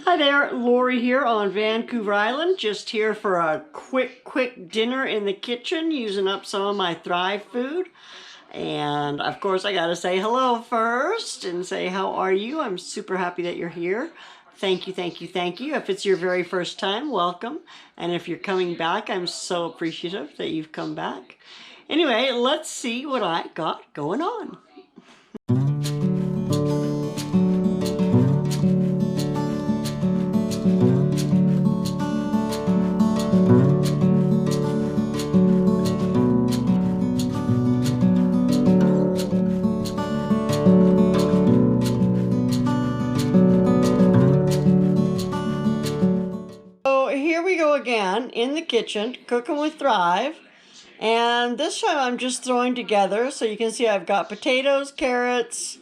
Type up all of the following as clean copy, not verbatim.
Hi there, Lorrie here on Vancouver Island. Just here for a quick dinner in the kitchen using up some of my Thrive food. And of course I gotta say hello first and say how are you? I'm super happy that you're here. Thank you, thank you, thank you. If it's your very first time, welcome. And if you're coming back, I'm so appreciative that you've come back. Anyway, let's see what I got going on. So here we go again in the kitchen, cooking with Thrive. And this time I'm just throwing together, so you can see I've got potatoes, carrots,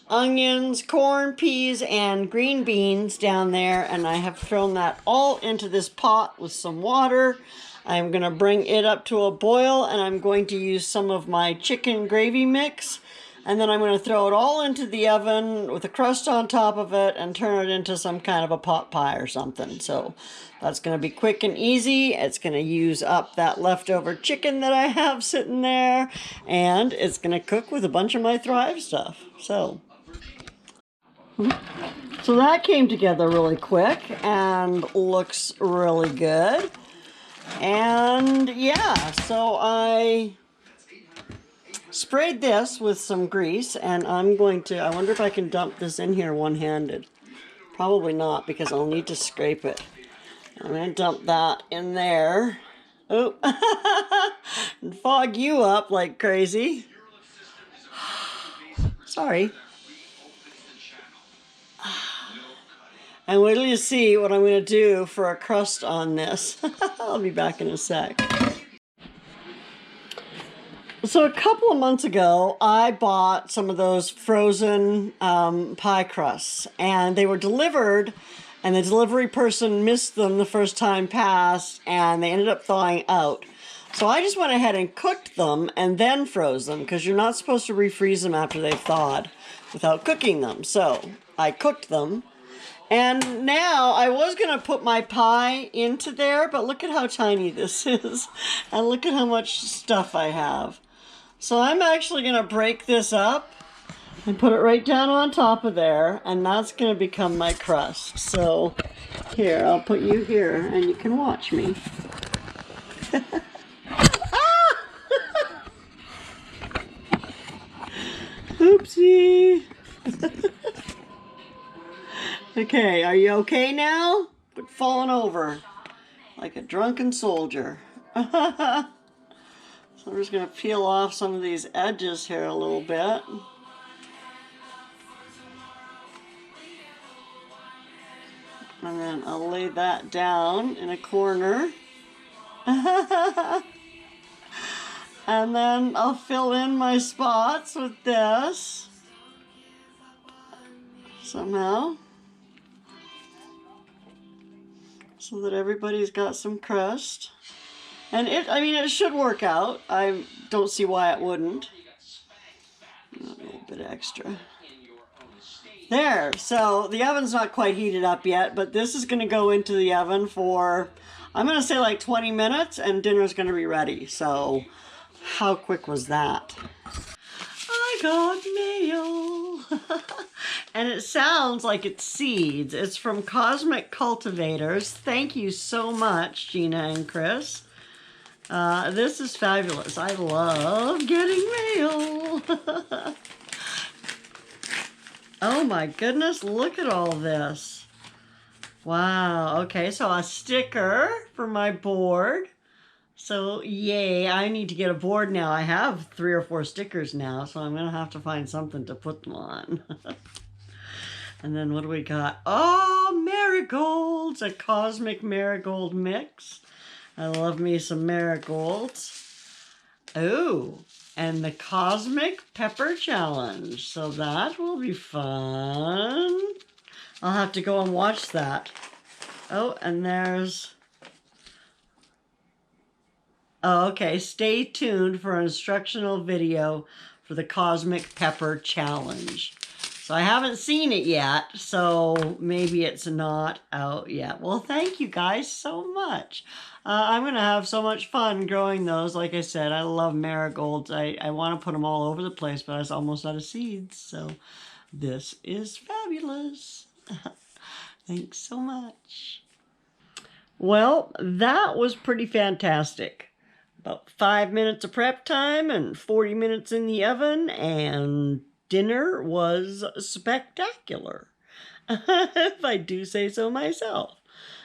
onions, corn, peas, and green beans down there. And I have thrown that all into this pot with some water. I'm going to bring it up to a boil, and I'm going to use some of my chicken gravy mix. And then I'm going to throw it all into the oven with a crust on top of it and turn it into some kind of a pot pie or something. So that's going to be quick and easy. It's going to use up that leftover chicken that I have sitting there. And it's going to cook with a bunch of my Thrive stuff. So that came together really quick and looks really good. And yeah, so I sprayed this with some grease, and I'm going to, I wonder if I can dump this in here one-handed. Probably not, because I'll need to scrape it. I'm going to dump that in there. Oh, and fog you up like crazy. Sorry. And wait till you see what I'm going to do for a crust on this. I'll be back in a sec. So a couple of months ago, I bought some of those frozen pie crusts, and they were delivered, and the delivery person missed them the first time passed, and they ended up thawing out. So I just went ahead and cooked them and then froze them, because you're not supposed to refreeze them after they've thawed without cooking them. So I cooked them, and now I was going to put my pie into there, but look at how tiny this is, and look at how much stuff I have. So I'm actually going to break this up and put it right down on top of there, and that's going to become my crust. So here, I'll put you here and you can watch me. Oopsie. Okay, are you okay now? Quit falling over like a drunken soldier. So I'm just going to peel off some of these edges here a little bit. And then I'll lay that down in a corner. And then I'll fill in my spots with this. Somehow. So that everybody's got some crust. And it should work out. I don't see why it wouldn't. A little bit extra. There, so the oven's not quite heated up yet, but this is going to go into the oven for, I'm going to say like 20 minutes, and dinner's going to be ready. So, how quick was that? I got mail! And it sounds like it's seeds. It's from Cosmic Cultivators. Thank you so much, Gina and Chris. This is fabulous. I love getting mail. Oh my goodness, look at all this. Wow, okay, so a sticker for my board. So yay, I need to get a board now. I have 3 or 4 stickers now, so I'm gonna have to find something to put them on. And then what do we got? Oh, marigolds, a cosmic marigold mix. I love me some marigolds. Oh, and the Cosmic Pepper Challenge. So that will be fun. I'll have to go and watch that. Oh, and there's... Oh, okay, stay tuned for an instructional video for the Cosmic Pepper Challenge. So I haven't seen it yet, so maybe it's not out yet. Well, thank you guys so much. I'm going to have so much fun growing those. Like I said, I love marigolds. I want to put them all over the place, but I was almost out of seeds. So this is fabulous. Thanks so much. Well, that was pretty fantastic. About 5 minutes of prep time and 40 minutes in the oven, and dinner was spectacular, if I do say so myself.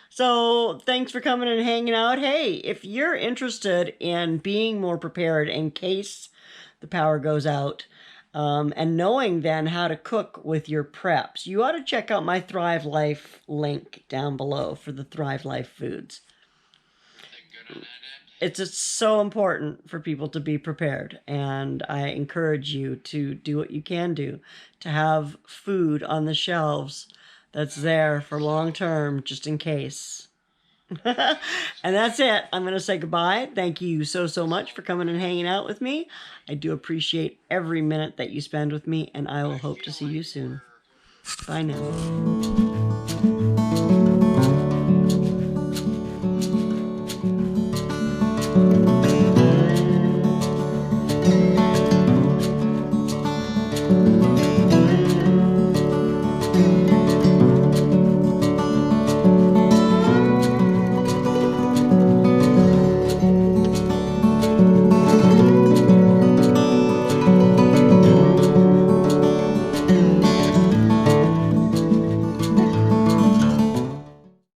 So thanks for coming and hanging out. Hey, if you're interested in being more prepared in case the power goes out, and knowing then how to cook with your preps, you ought to check out my Thrive Life link down below for the Thrive Life foods. It's just so important for people to be prepared, and I encourage you to do what you can do to have food on the shelves that's there for long term, just in case. And that's it. I'm going to say goodbye. Thank you so much for coming and hanging out with me. I do appreciate every minute that you spend with me, and I will hope to see you soon. Bye now.